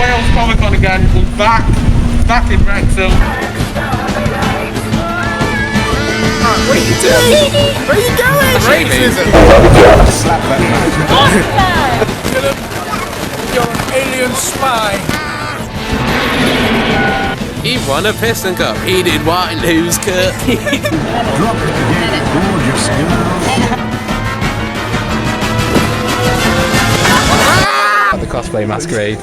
Wales Comic Con again. We're back in Wrexham. What are you doing? Where are you going? Racism. Slap that man. You're an alien spy. He won a piston cup. He did Waterloo's cup. Drop it again, gorgeous girl. The cosplay masquerade.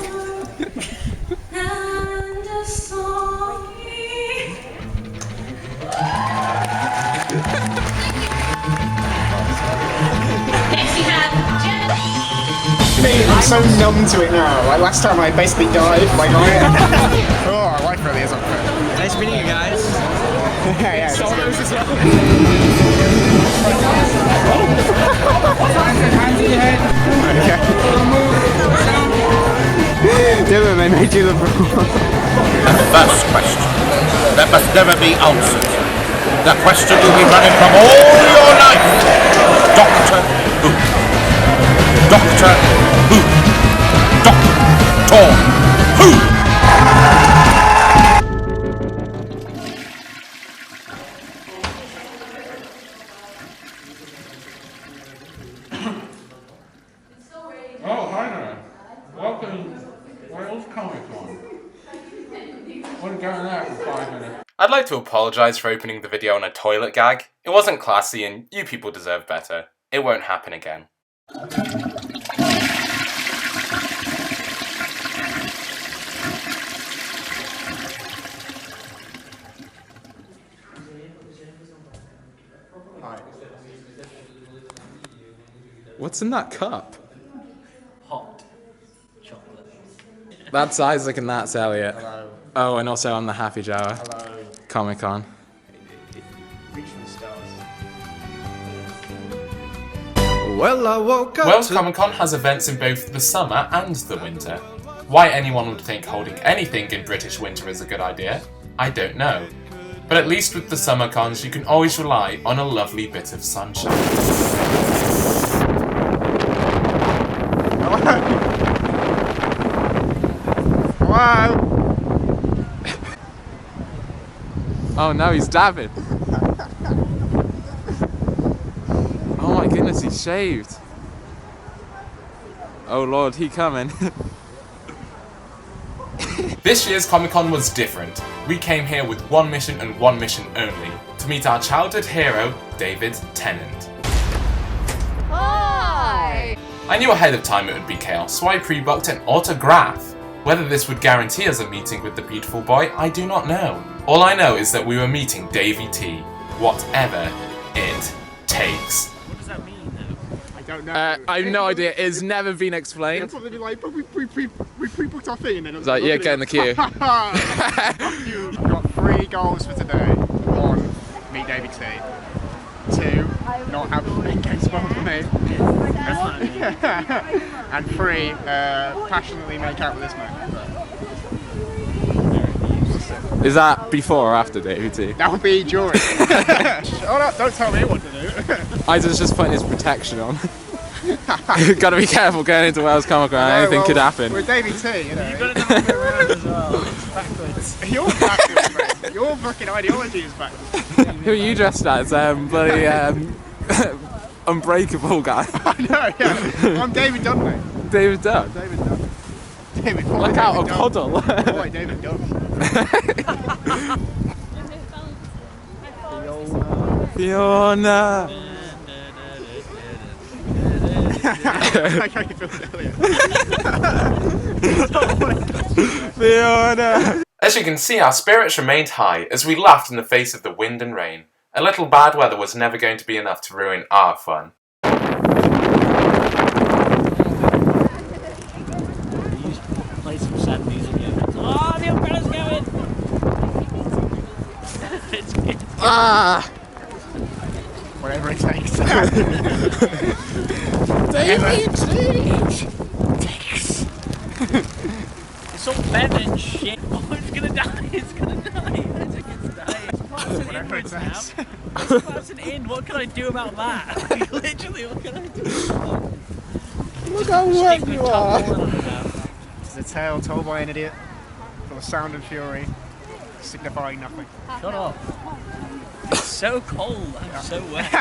I'm so numb to it now. Like last time I basically died. Like oh, I like really is up there. Nice meeting you guys. Yeah. Dylan, they made you the The first question that must never be answered. The question you'll be running from all your life. Doctor Who. Doctor Who. Doctor Who. Oh, hi there. Welcome Wales Comic Con. We're going out for 5 minutes. I'd like to apologise for opening the video on a toilet gag. It wasn't classy and you people deserve better. It won't happen again. What's in that cup? Hot chocolate. That's Isaac and that's Elliot. Hello. Oh, and also I'm the TheHappyJawah. Hello. Comic Con. Reach for the stars. Well, I woke up. Wales Comic Con has events in both the summer and the winter. Why anyone would think holding anything in British winter is a good idea, I don't know. But at least with the summer cons you can always rely on a lovely bit of sunshine. Wow. Oh no, he's dabbing. Oh my goodness, he's shaved. Oh lord, he coming. This year's Comic Con was different. We came here with one mission and one mission only, to meet our childhood hero, David Tennant. Hi! I knew ahead of time it would be chaos, so I pre-booked an autograph. Whether this would guarantee us a meeting with the beautiful boy, I do not know. All I know is that we were meeting Davey T, whatever it takes. What does that mean, though? I don't know. I have no idea, it's never been explained. That's what they'd be like, but we pre-booked our thing and then it was Like, yeah, get in the queue. You've got 3 goals for today. 1, meet David T. 2, not have the main game spoiled for me. That's not me. And 3, passionately make out with this man. Is that before or after Davey T? That would be during. Oh no, don't tell me what to do. Isaac's just putting his protection on. Gotta be careful going into Wales Comic Con, anything could happen. We're David T, you know. You've got to know how to go around as well. It's backwards. You're backwards, mate. Your fucking ideology is backwards. Who are you dressed as? Bloody Unbreakable guy. I know, yeah. I'm David Dunn, mate. David Dunn. David Dunn. David, Look out, a puddle. Boy, David Dunn. Fiona. Like how you feel earlier. Fiona. As you can see, our spirits remained high as we laughed in the face of the wind and rain. A little bad weather was never going to be enough to ruin our fun. Play some sad music again. Oh, the umbrella's going! Ah! Whatever it takes. David Takes. It's all bad and shit. Oh, it's gonna die. It's gonna die. I think it's dying. Whatever it takes. It's an end. What can I do about that? Literally, what can I do? Look how wet you are. This is a tale told by an idiot, full of sound and fury, signifying nothing. Shut up. It's so cold. I'm so wet.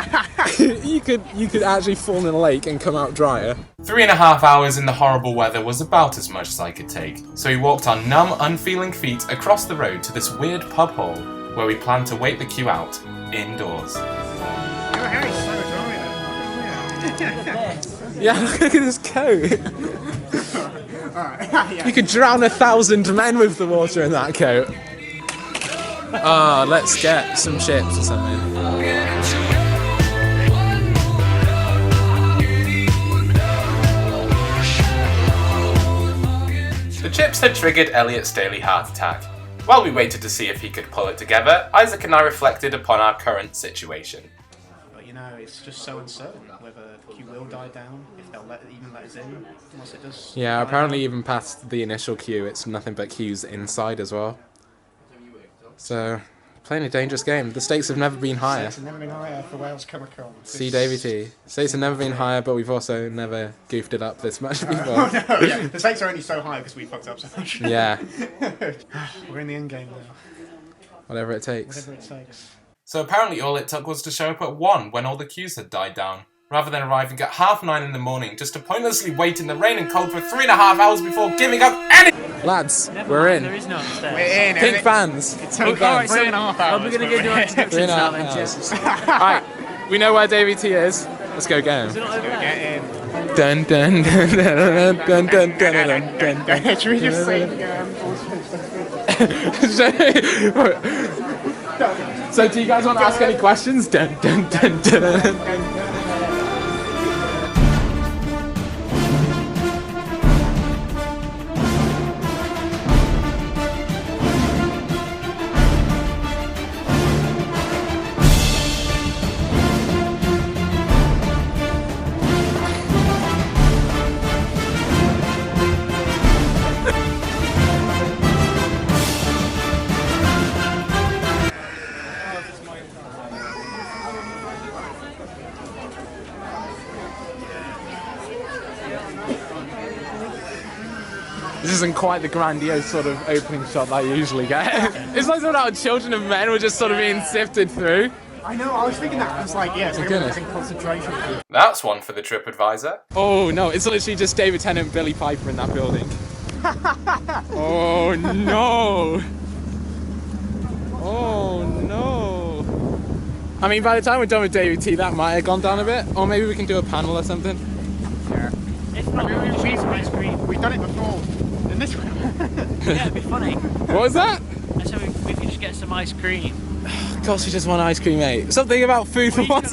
you could actually fall in a lake and come out drier. 3.5 hours in the horrible weather was about as much as I could take, so we walked our numb, unfeeling feet across the road to this weird pub hall, where we planned to wait the queue out, indoors. Your hair is so dry though. Yeah, look at this coat. Yeah. You could drown 1,000 men with the water in that coat. Ah, let's get some chips or something. The chips had triggered Elliot's daily heart attack. While we waited to see if he could pull it together, Isaac and I reflected upon our current situation. But you know, it's just so uncertain whether the queue will die down, if they'll even let us in, once it does. Yeah, apparently even past the initial queue, it's nothing but queues inside as well. So, playing a dangerous game. The stakes have never been higher. Stakes have never been higher for Wales Comic Con. See Davey T. Stakes have never been higher, but we've also never goofed it up this much before. Oh no, yeah. The stakes are only so high because we fucked up so much. Yeah. We're in the end game now. Whatever it takes. Whatever it takes. So apparently all it took was to show up at 1 when all the queues had died down, rather than arriving at 9:30 in the morning just to pointlessly wait in the rain and cold for 3.5 hours before giving up any— Lads, we're in. There is no upstairs. We're in. Pink fans. It took Alright, 3.5 hours. Are we going to go do our introductions now then, 3.5 Jess? Alright, we know where Davey T is. Let's go get Is it him. not over there? Get in. Dun dun dun dun dun dun dun dun dun. Should we just sing? So do you guys want to ask any questions? Dun dun dun dun. This isn't quite the grandiose sort of opening shot that I usually get. It's like sort of children of men were just sort of being sifted through. I know, I was thinking that. I was like, yeah, it's like goodness. in concentration. That's one for the TripAdvisor. Oh no, it's literally just David Tennant and Billy Piper in that building. Oh no! Oh no! I mean, by the time we're done with David T, that might have gone down a bit. Or maybe we can do a panel or something. Yeah. If not, we'll just get some ice cream. We've done it before. In this one. Yeah, it'd be funny. What was that? I said we could just get some ice cream. Gosh, we just want ice cream, mate. Something about food for once.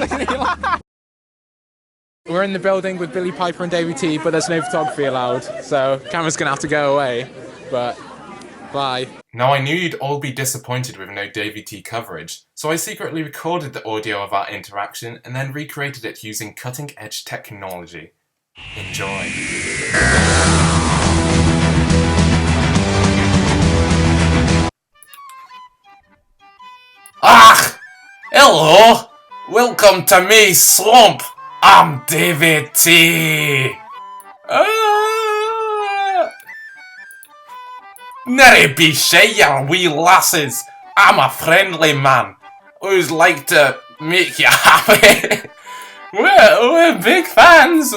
We're in the building with Billy Piper and Davey T, but there's no photography allowed, so camera's gonna have to go away. But bye. Now I knew you'd all be disappointed with no Davey T coverage, so I secretly recorded the audio of our interaction and then recreated it using cutting-edge technology. Enjoy. Ah! Hello! Welcome to me swamp! I'm David T. Nary be shy, you wee lasses. I'm a friendly man who's like to make you happy. we're big fans.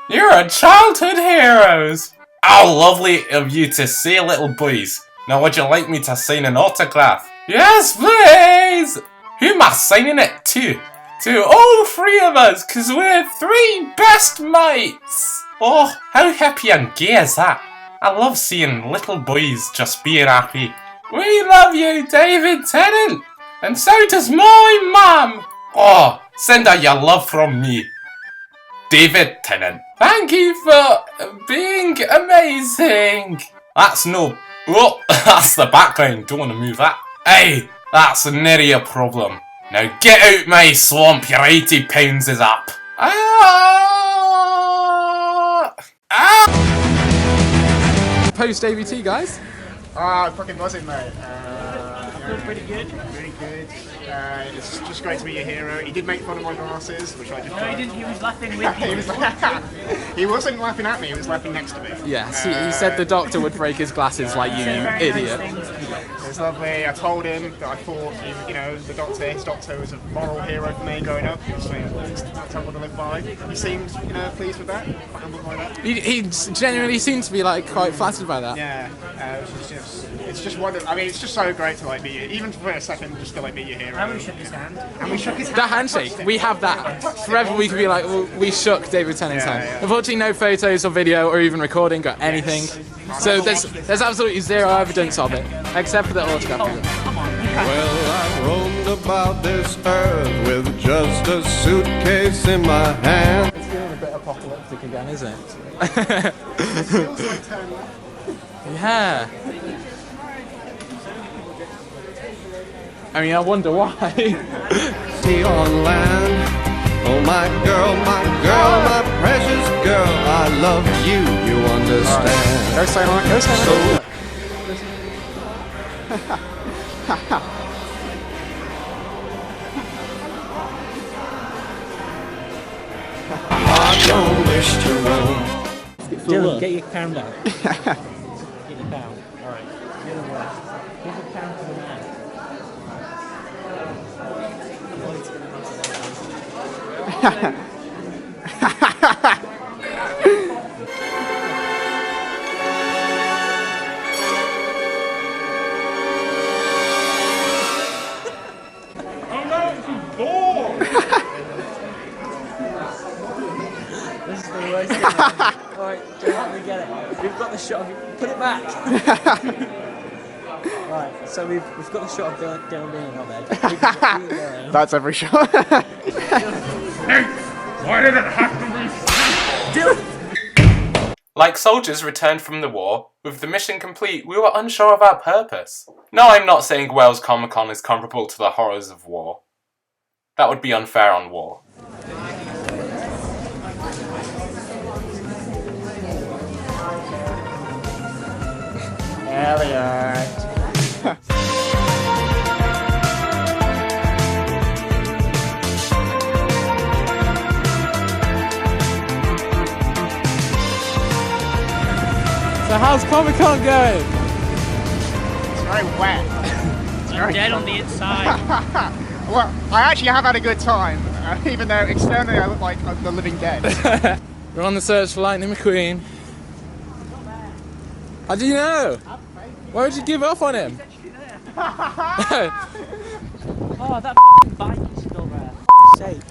You're a childhood heroes. How lovely of you to say, little boys. Now would you like me to sign an autograph? Yes, please! Who am I signing it to? To all three of us, because we're three best mates! Oh, how happy and gay is that? I love seeing little boys just being happy. We love you, David Tennant! And so does my mum! Oh, send her your love from me. David Tennant. Thank you for being amazing! That's no... Oh, that's the background, don't want to move that. Hey, that's nary a problem. Now get out my swamp, your 80 pounds is up. Post Davey T, guys. Ah, fucking was it, mate? Feel pretty good. Pretty good. It's just great to be your hero. He did make fun of my glasses, which I just... No, he didn't. He was laughing with he, you. he wasn't laughing at me, he was laughing next to me. Yes, he said the doctor would break his glasses like you idiot. It was lovely. I told him that I thought, you know, his doctor was a moral hero for me growing up. He was saying, that's how I want to live by. He seemed, you know, pleased with that, quite humbled by that. He genuinely seemed to be like quite flattered by that. Yeah, it's just wonderful. I mean, it's just so great to like meet you, even for a second, just to like meet your hero. And we shook his hand. And we shook his hand. That handshake, we have that. Forever we could be like, well, we shook David Tennant's hand. Yeah. Unfortunately, no photos or video or even recording or anything. Yes. So there's absolutely zero evidence of it, except for the autograph. Well, I roamed about this earth with just a suitcase in my hand. It's feeling a bit apocalyptic again, isn't it? It feels like Tennant. Yeah. I mean, I wonder why. See on land. Oh my girl, my precious girl, I love you, you understand. Go silent, go silent. I don't wish to roam. Dylan, get your crown down. Get your crown. Alright. Give the crown to the man. This is the worst thing. Alright, don't let me get it. We've got the shot of you. Put it back. Right, so we've got the shot of Dylan being on there. That's every shot. Why did it have to be? Dylan! Like soldiers returned from the war, with the mission complete, we were unsure of our purpose. No, I'm not saying Wales Comic Con is comparable to the horrors of war. That would be unfair on war. Elliot. So how's Comic Con going? It's very wet. I'm dead on the inside. Well, I actually have had a good time, even though externally I look like the living dead. We're on the search for Lightning McQueen. How do you know? Why would you give up on him? Oh, that f***ing bike is still there. For sake.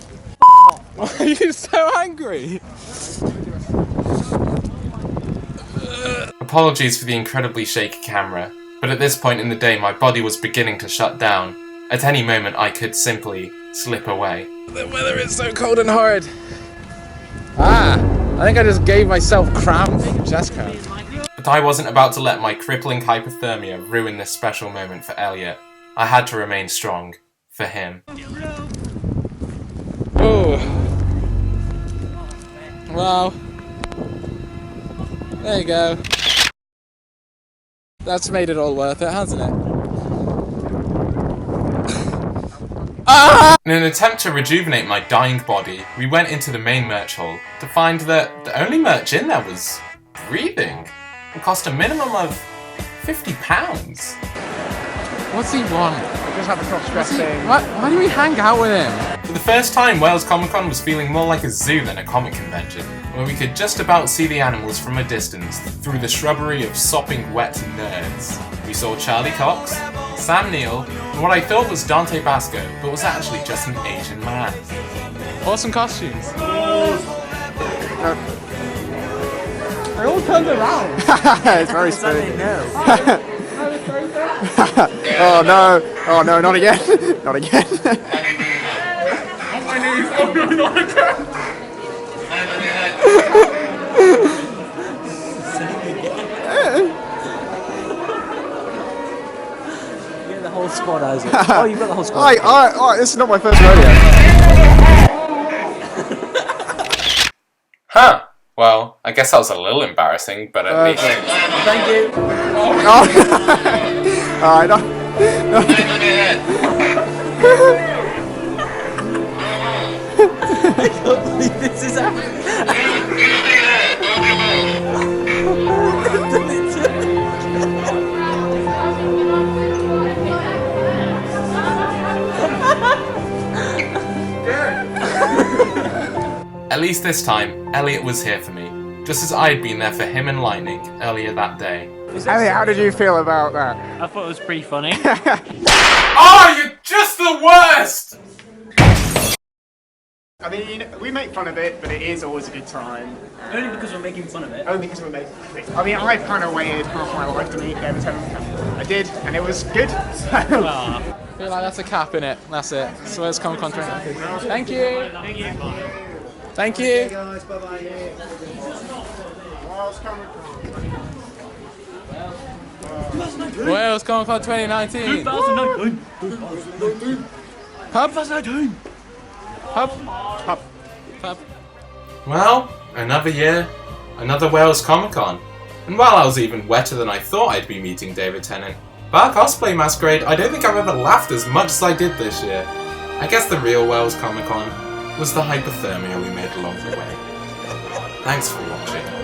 Why are you so angry? Apologies for the incredibly shaky camera, but at this point in the day my body was beginning to shut down. At any moment I could simply slip away. The weather is so cold and horrid. I think I just gave myself cramp. Chest cramp. But I wasn't about to let my crippling hypothermia ruin this special moment for Elliot. I had to remain strong. For him. Oh. Wow. There you go. That's made it all worth it, hasn't it? In an attempt to rejuvenate my dying body, we went into the main merch hall to find that the only merch in there was breathing. It cost a minimum of £50. What's he want? Just have a cross-dressing. Why do we hang out with him? For the first time, Wales Comic Con was feeling more like a zoo than a comic convention, where we could just about see the animals from a distance through the shrubbery of sopping wet nerds. We saw Charlie Cox, Sam Neill, and what I thought was Dante Basco, but was actually just an Asian man. Awesome costumes. They all turned around. It's very spooky. Oh no, not again. Not again. On my knees, oh no, not again! You get the whole squad, Isaac. Oh, you've got the whole squad. Alright, this is not my first rodeo. Huh. Well, I guess that was a little embarrassing, but at least... Thank you. Alright, no. I can't believe this is happening. At least this time, Elliot was here for me, just as I had been there for him and Lightning earlier that day. Elliot, how did you feel about that? I thought it was pretty funny. Oh, you're just the worst! I mean, we make fun of it, but it is always a good time. Only because we're making fun of it. Only because we're making fun of it. I mean, I kind of waited half my life to meet David Tennant. I did, and it was good. I feel like that's a cap in it. That's it. So let's come contract. Thank you. Thank you. Thank you. Guys, bye-bye. Wales Comic Con 2019. 2019. Hub. 2019. Hub. Hub. Well, another year, another Wales Comic Con. And while I was even wetter than I thought I'd be meeting David Tennant, bar cosplay masquerade, I don't think I've ever laughed as much as I did this year. I guess the real Wales Comic Con was the hypothermia we made along the way. Thanks for watching.